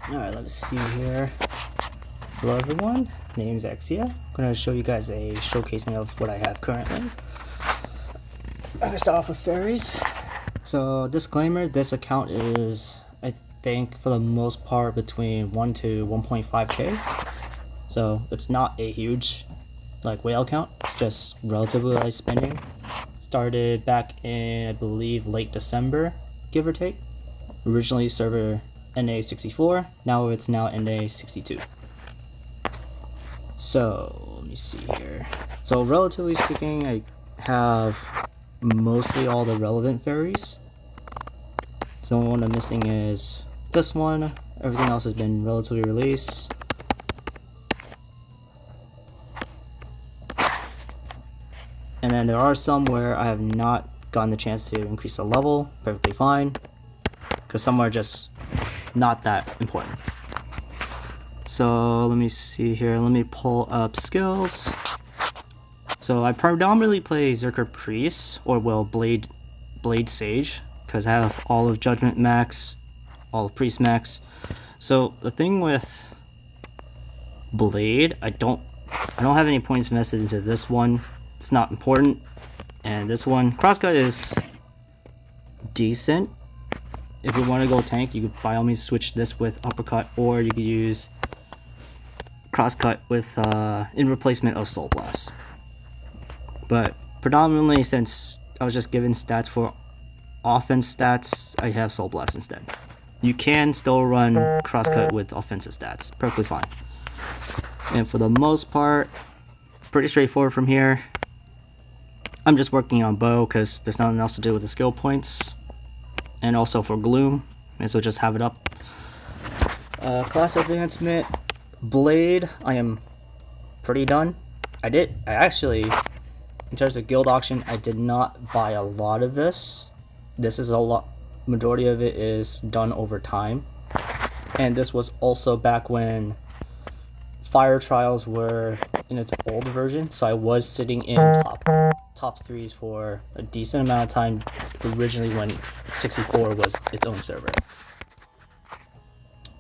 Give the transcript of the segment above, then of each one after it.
Alright, let's see here. Hello everyone, name's Exia. I'm going to show you guys a showcasing of what I have currently. I'm going to start off with fairies. So, disclaimer, this account is, I think, for the most part between 1 to 1.5k. So, it's not a huge whale count, it's just relatively light spending. Started back in, I believe, late December, give or take. Originally server NA64, now it's NA62. So, let me see here. So, relatively speaking, I have mostly all the relevant fairies. So, the only one I'm missing is this one. Everything else has been relatively released. And then there are some where I have not gotten the chance to increase the level, perfectly fine. Because some are just not that important. So let me see here, let me pull up skills. So I predominantly play Zerker Priest, or well, Blade Sage, because I have all of Judgment max, all of Priest max. So the thing with Blade, I don't have any points invested into this one. It's not important. And this one, Crosscut is decent. If you want to go tank, you could by all means switch this with Uppercut, or you could use Crosscut with in replacement of Soul Blast. But predominantly, since I was just given stats for offense stats, I have Soul Blast instead. You can still run Crosscut with offensive stats, perfectly fine. And for the most part, pretty straightforward from here. I'm just working on bow because there's nothing else to do with the skill points. And also for Gloom, may as well just have it up. Class advancement, Blade, I am pretty done. I actually, in terms of guild auction, I did not buy a lot of this. This is a lot, majority of it is done over time. And this was also back when Fire Trials were in its old version, so I was sitting in top threes for a decent amount of time originally when 64 was its own server.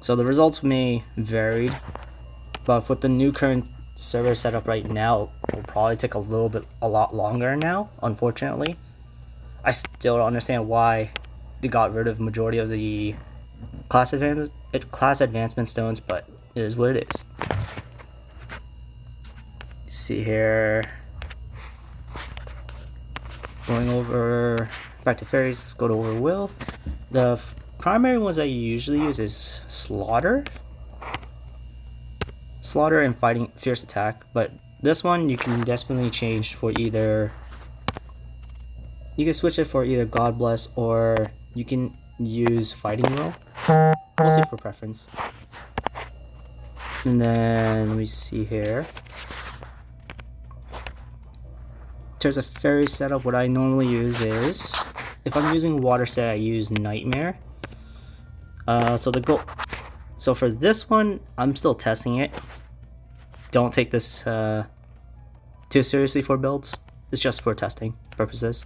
So the results may vary, but with the new current server setup right now, it will probably take a lot longer now, unfortunately. I still don't understand why they got rid of majority of the class advancement stones, but it is what it is. See here, going over back to fairies, let's go to Overwill. The primary ones I usually use is Slaughter and Fighting Fierce Attack, but this one you can definitely change for either, you can switch it for either God Bless, or you can use Fighting Will, mostly for preference. And then let me see here. In terms of fairy setup, what I normally use is, if I'm using water set, I use Nightmare. So for this one, I'm still testing it. Don't take this too seriously for builds. It's just for testing purposes.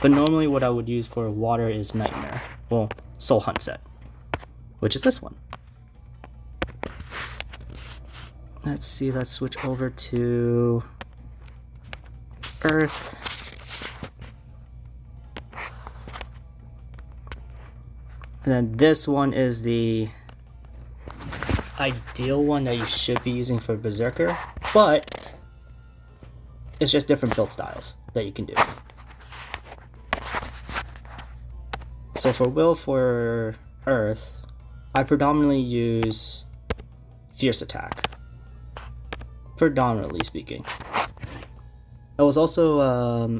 But normally what I would use for water is Nightmare. Well, Soul Hunt set, which is this one. Let's see, let's switch over to Earth. And then this one is the ideal one that you should be using for Berserker, but it's just different build styles that you can do. So for Will for Earth, I predominantly use Fierce Attack, predominantly speaking. I was also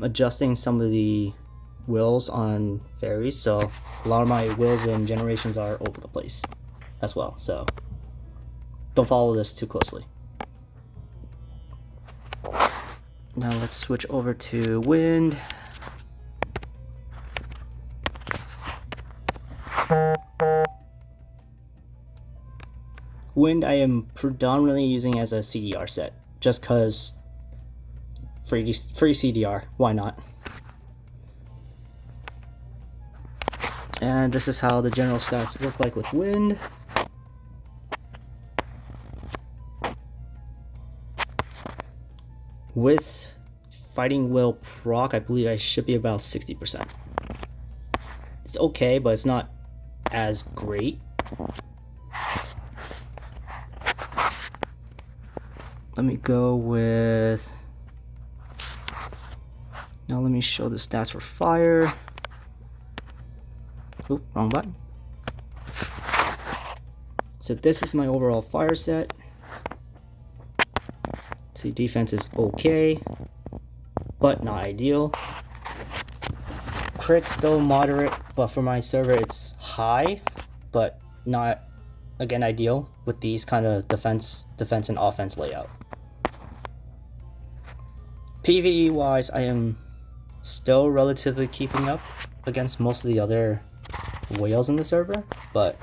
adjusting some of the wills on fairies, so a lot of my wills and generations are over the place as well, so don't follow this too closely. Now let's switch over to Wind. Wind I am predominantly using as a CDR set, just because free CDR, why not? And this is how the general stats look like with Wind. With fighting will proc, I believe I should be about 60%. It's okay, but it's not as great. Let me go with... Now let me show the stats for fire. Oop, wrong button. So this is my overall fire set. See, defense is okay, but not ideal. Crit's still moderate, but for my server it's high, but not, again, ideal with these kind of defense and offense layout. PvE wise, I am still relatively keeping up against most of the other whales in the server, but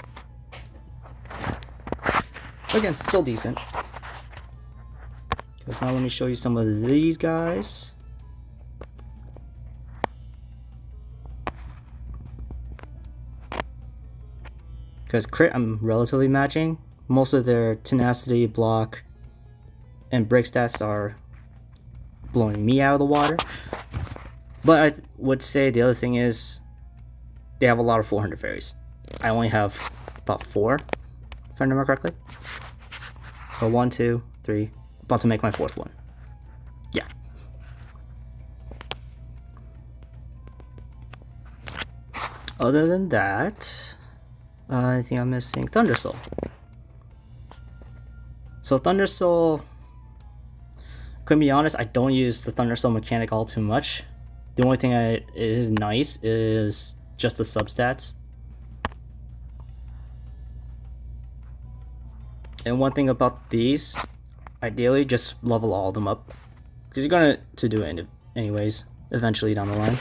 again, still decent. Because now let me show you some of these guys. Because crit I'm relatively matching. Most of their tenacity, block, and break stats are blowing me out of the water. But I would say the other thing is they have a lot of 400 fairies. I only have about 4, if I remember correctly. So 1, 2, 3. About to make my 4th one. Yeah. Other than that, I think I'm missing Thunder Soul. So Thunder Soul, couldn't be honest, I don't use the Thunder Soul mechanic all too much. The only thing is nice is just the substats. And one thing about these, ideally just level all of them up, because you're going to do it anyways, eventually down the line.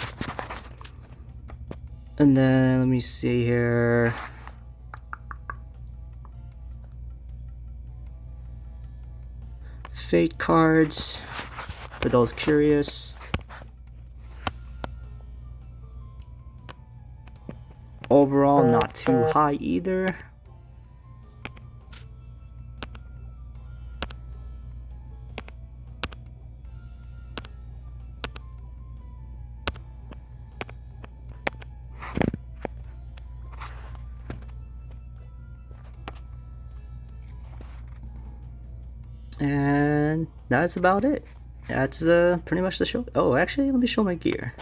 And then let me see here. Fate cards, for those curious. Overall, not too high either. And that's about it. That's pretty much the show. Oh, actually, let me show my gear.